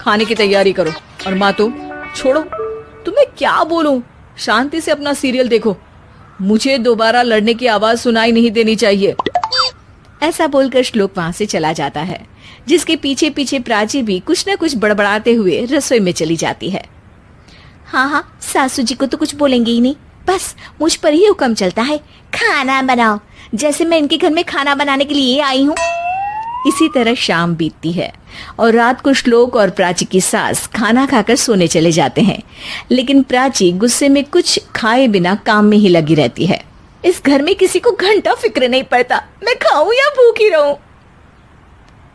खाने की तैयारी करो। और माँ तुम छोड़ो, तुम्हें क्या बोलूं, शांति से अपना सीरियल देखो। मुझे दोबारा लड़ने की आवाज सुनाई नहीं देनी चाहिए। ऐसा बोलकर श्लोक वहां से चला जाता है, जिसके पीछे पीछे प्राची भी कुछ न कुछ बड़बड़ाते हुए रसोई में चली जाती है। हाँ हाँ, सासू जी को तो कुछ बोलेंगे ही नहीं, बस मुझ पर ही हुक्म चलता है, खाना बनाओ, जैसे मैं इनके घर में खाना बनाने के लिए आई हूँ। इसी तरह शाम बीतती है और रात को श्लोक और प्राची की सास खाना खाकर सोने चले जाते हैं, लेकिन प्राची गुस्से में कुछ खाए बिना काम में ही लगी रहती है। इस घर में किसी को घंटा फिक्र नहीं पड़ता, मैं खाऊं या भूखी रहूं।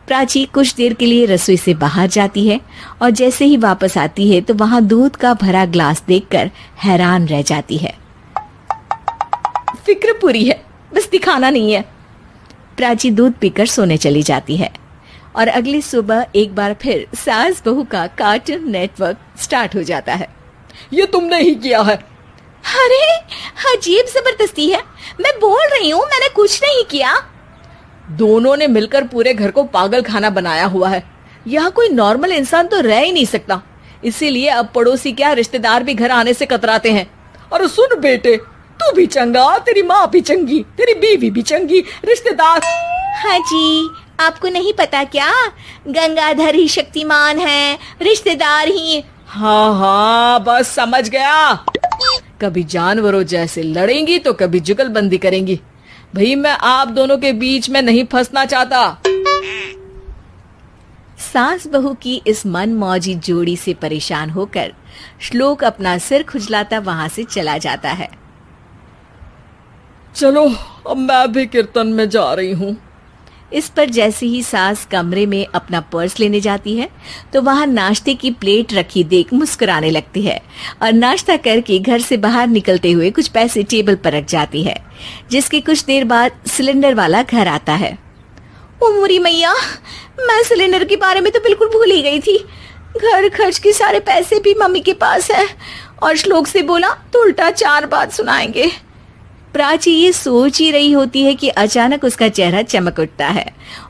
प्राची कुछ देर के लिए रसोई से बाहर जाती है और जैसे ही वापस आती है तो वहां दूध का भरा ग्लास देखकर हैरान रह जाती है। फिक्र पूरी है, बस दिखाना नहीं है। प्राची दूध पीकर सोने चली जाती है और अगली सुबह एक बार फिर सास बहू का कार्टून नेटवर्क स्टार्ट हो जाता है। ये तुमने ही किया है। अरे अजीब जबरदस्ती है, मैं बोल रही हूँ मैंने कुछ नहीं किया। दोनों ने मिलकर पूरे घर को पागल खाना बनाया हुआ है। यहाँ कोई नॉर्मल इंसान तो रह ही नहीं सकता, इसीलिए अब पड़ोसी क्या रिश्तेदार भी घर आने से कतराते हैं। और सुन बेटे, तू भी चंगा, तेरी माँ भी चंगी, तेरी बीवी भी चंगी, रिश्तेदार। हाँ जी, आपको नहीं पता क्या, गंगाधर ही शक्तिमान है, रिश्तेदार ही। हाँ हाँ, बस समझ गया। कभी जानवरों जैसे लड़ेंगी तो कभी जुगलबंदी करेंगी। भाई मैं आप दोनों के बीच में नहीं फंसना चाहता। सास बहू की इस मनमौजी जोड़ी से परेशान होकर श्लोक अपना सिर खुजलाता वहां से चला जाता है। चलो अब मैं भी कीर्तन में जा रही हूँ। इस पर जैसे ही सास कमरे में अपना पर्स लेने जाती है तो वहां नाश्ते की प्लेट रखी देख मुस्कुराने लगती है और नाश्ता करके घर से बाहर निकलते हुए कुछ पैसे टेबल पर रख जाती है, जिसके कुछ देर बाद सिलेंडर वाला घर आता है। ओ मोरी मैया, मैं सिलेंडर के बारे में तो बिल्कुल भूल ही गई थी। घर खर्च के सारे पैसे भी मम्मी के पास है और श्लोक से बोला तो उल्टा 4 बात सुनाएंगे। प्राची ये सोच ही रही होती है कि अचानक उसका चेहरा चमक उठता है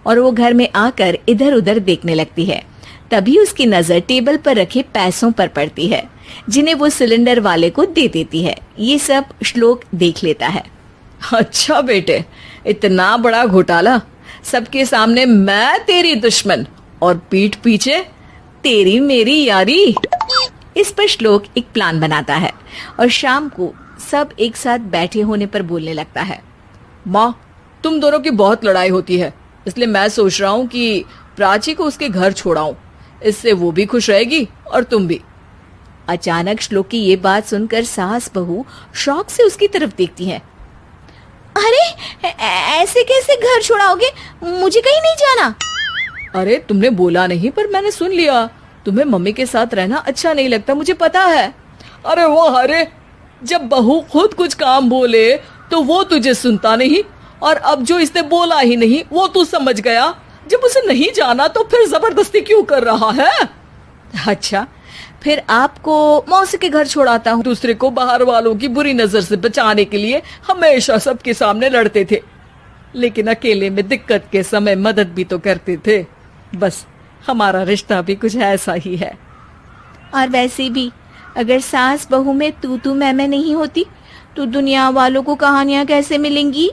और वो घर में आकर इधर उधर देखने लगती है। तभी उसकी नजर टेबल पर रखे पैसों पर पड़ती है, जिन्हें वो सिलेंडर वाले को दे देती है। ये सब श्लोक देख लेता है। अच्छा बेटे, इतना बड़ा घोटाला, सबके सामने मैं तेरी दुश्मन और पीठ पीछे तेरी मेरी यारी। इस पर श्लोक एक प्लान बनाता है और शाम को सब एक साथ बैठे होने पर बोलने लगता है। माँ, तुम दोनों की बहुत लड़ाई होती है, इसलिए मैं सोच रहा हूँ कि प्राची को उसके घर छोड़ाऊं। इससे वो भी खुश रहेगी और तुम भी। अचानक श्लोक की ये बात सुनकर सास बहू शौक से उसकी तरफ देखती है। अरे ऐसे कैसे घर छोड़ाओगे, मुझे कहीं नहीं जाना। अरे तुमने बोला नहीं पर मैंने सुन लिया, तुम्हें मम्मी के साथ रहना अच्छा नहीं लगता, मुझे पता है। अरे वाह, अरे जब बहू खुद कुछ काम बोले तो वो तुझे सुनता नहीं, और अब जो इसने बोला ही नहीं वो तू समझ गया। जब उसे नहीं जाना तो फिर जबरदस्ती क्यों कर रहा है? अच्छा, फिर आपको मौसी के घर छोड़ाता हूँ। दूसरे को बाहर वालों की बुरी नजर से बचाने के लिए हमेशा सबके सामने लड़ते थे, लेकिन अकेले में दिक्कत के समय मदद भी तो करते थे। बस हमारा रिश्ता भी कुछ ऐसा ही है। और वैसे भी अगर सास बहू में तू मैं नहीं होती तो दुनिया वालों को कहानियां कैसे मिलेंगी?